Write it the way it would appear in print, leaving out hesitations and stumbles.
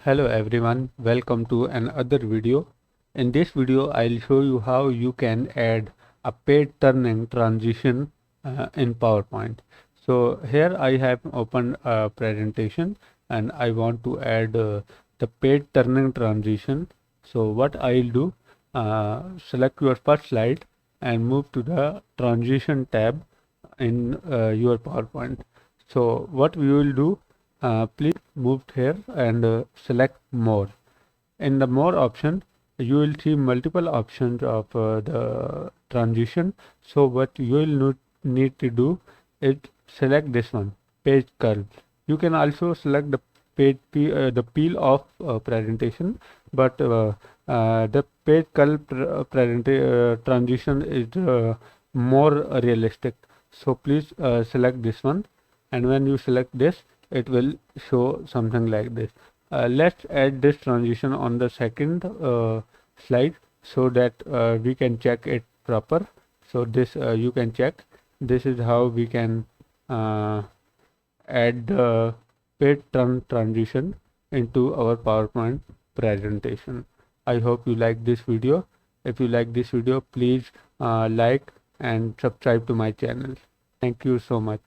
Hello everyone, welcome to another video. In this video I'll show you how you can add a page turning transition in PowerPoint. So here I have opened a presentation and I want to add the page turning transition. So what I'll do, select your first slide and move to the transition tab in your PowerPoint. So what we will do, please move here and select more. In the more option, you will see multiple options of the transition. So what you will need to do is select this one, page curve. You can also select the the peel off presentation, but the page curve transition is more realistic. So please select this one, and when you select this, it will show something like this. Let's add this transition on the second slide so that we can check it proper. So this you can check. This is how we can uh, add the page turn transition into our PowerPoint presentation. I hope you like this video. If you like this video, please like and subscribe to my channel. Thank you so much.